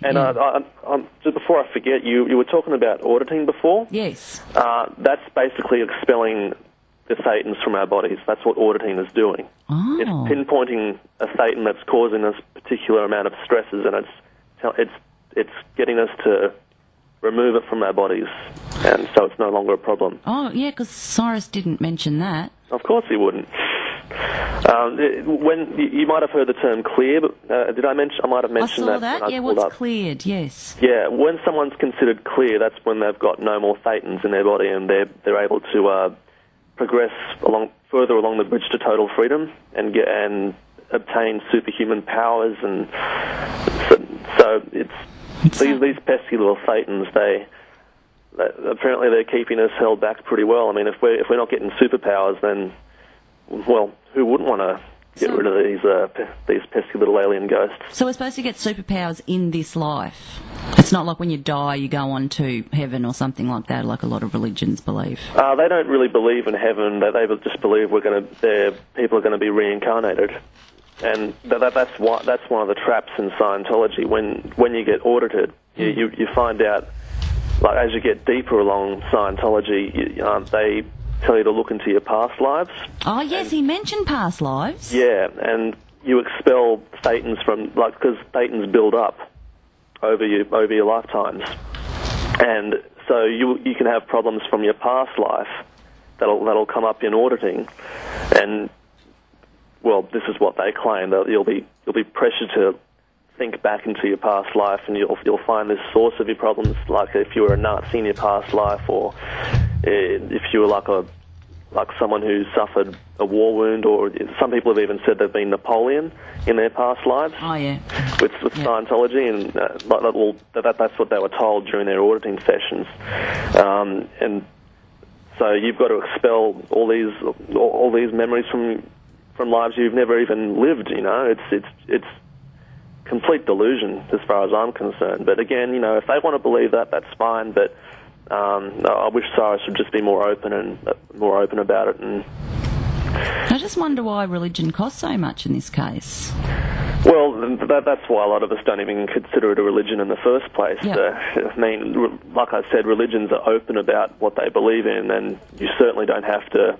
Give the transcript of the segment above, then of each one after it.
And just before I forget, you were talking about auditing before? Yes. That's basically expelling the thetans from our bodies. That's what auditing is doing. Oh. It's pinpointing a thetan that's causing us a particular amount of stresses, and it's getting us to remove it from our bodies, and so it's no longer a problem. Oh, yeah, because Cyrus didn't mention that. Of course he wouldn't. When you might have heard the term clear, but did I mention? I might have mentioned that. I saw that. Yeah, what's cleared? Yes. Yeah, when someone's considered clear, that's when they've got no more thetans in their body, and they're able to progress further along the bridge to total freedom and obtain superhuman powers, and so it's these pesky little thetans. Apparently they're keeping us held back pretty well. I mean, if we're not getting superpowers, then well, who wouldn't want to get rid of these pesky little alien ghosts? So we're supposed to get superpowers in this life. It's not like when you die you go on to heaven or something like that, like a lot of religions believe. They don't really believe in heaven. They just believe people are going to be reincarnated, and that's one of the traps in Scientology. When you get audited, you find out, like as you get deeper along Scientology, they tell you to look into your past lives. Oh, yes, he mentioned past lives. Yeah, and you expel thetans because thetans build up over your lifetimes. And so you can have problems from your past life that'll come up in auditing. And, well, this is what they claim, that you'll be pressured to think back into your past life, and you'll find this source of your problems, like if you were a Nazi in your past life, or if you were like someone who suffered a war wound, or some people have even said they've been Napoleon in their past lives. Oh, yeah. With Scientology, and that's what they were told during their auditing sessions. And so you've got to expel all these memories from lives you've never even lived. You know, it's complete delusion as far as I'm concerned. But again, you know, if they want to believe that, that's fine. But I wish Cyrus would just be more open about it. And I just wonder why religion costs so much in this case. Well, that's why a lot of us don't even consider it a religion in the first place. Yep. I mean, like I said, religions are open about what they believe in, and you certainly don't have to.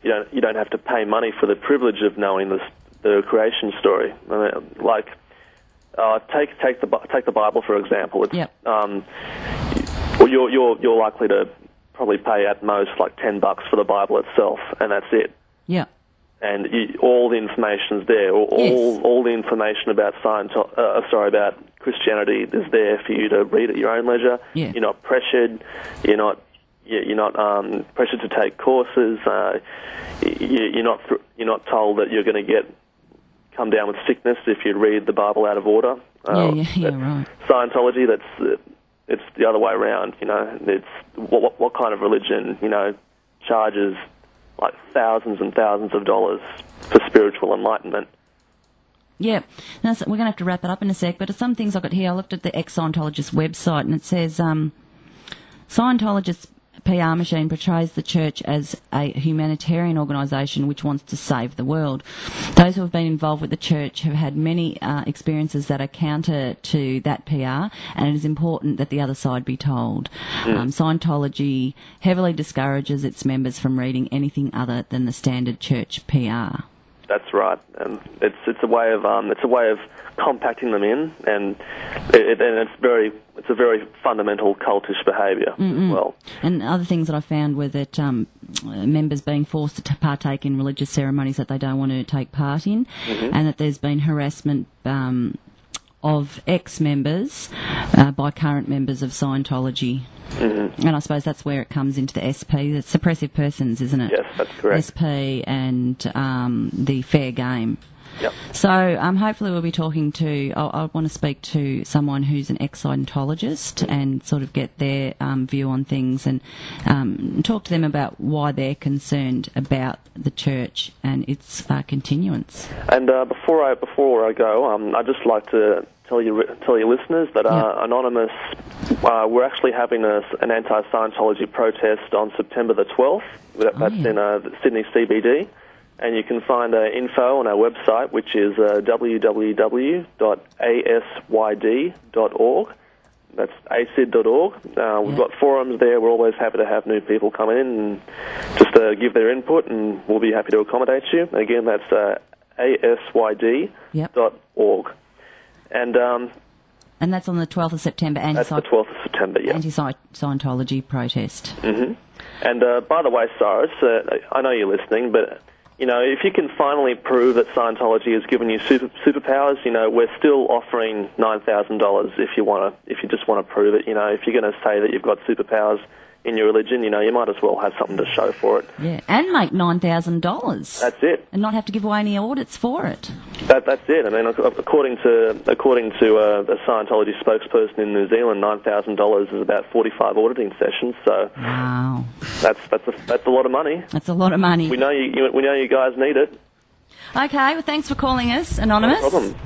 You don't have to pay money for the privilege of knowing the creation story. I mean, like, take the Bible for example. It's, yep. Well, you're likely to probably pay at most like $10 for the Bible itself, and that's it. Yeah. And all the information's there. All the information about about Christianity is there for you to read at your own leisure. Yeah. You're not pressured. You're not pressured to take courses. You're not told that you're going to come down with sickness if you read the Bible out of order. Right. Scientology, it's the other way around. You know, it's what kind of religion charges like thousands and thousands of dollars for spiritual enlightenment. Yeah. Now, we're going to have to wrap it up in a sec, but some things I've got here, I looked at the ex-Scientologist website, and it says Scientologist PR machine portrays the church as a humanitarian organisation which wants to save the world. Those who have been involved with the church have had many experiences that are counter to that PR, and it is important that the other side be told. Scientology heavily discourages its members from reading anything other than the standard church PR. That's right, and it's a way of compacting them in, and it's a very fundamental cultish behaviour as well. And other things that I found were that members being forced to partake in religious ceremonies that they don't want to take part in, and that there's been harassment of ex-members by current members of Scientology. And I suppose that's where it comes into the SP, the suppressive persons, isn't it? Yes, that's correct. SP and the fair game. Yep. So hopefully we'll be talking to, I want to speak to someone who's an ex-Scientologist and sort of get their view on things, and talk to them about why they're concerned about the church and its continuance. And before I go, I'd just like to tell your listeners that Anonymous, we're actually having an anti-Scientology protest on September the 12th. That's in the Sydney CBD. And you can find info on our website, which is www.asyd.org. That's acid.org. We've got forums there. We're always happy to have new people come in and just give their input, and we'll be happy to accommodate you. Again, that's asyd.org. And that's on the 12th of September. That's the 12th of September, yeah. Anti-Scientology protest. Mm-hmm. And by the way, Cyrus, I know you're listening, but if you can finally prove that Scientology has given you superpowers, we're still offering $9,000 if you just want to prove it. If you're going to say that you've got superpowers in your religion, you might as well have something to show for it. Yeah, and make $9,000. That's it. And not have to give away any audits for it. That's it. I mean, according to a Scientology spokesperson in New Zealand, $9,000 is about 45 auditing sessions. So wow, that's a lot of money. That's a lot of money. We know you guys need it. Okay, well, thanks for calling us, Anonymous. No problem.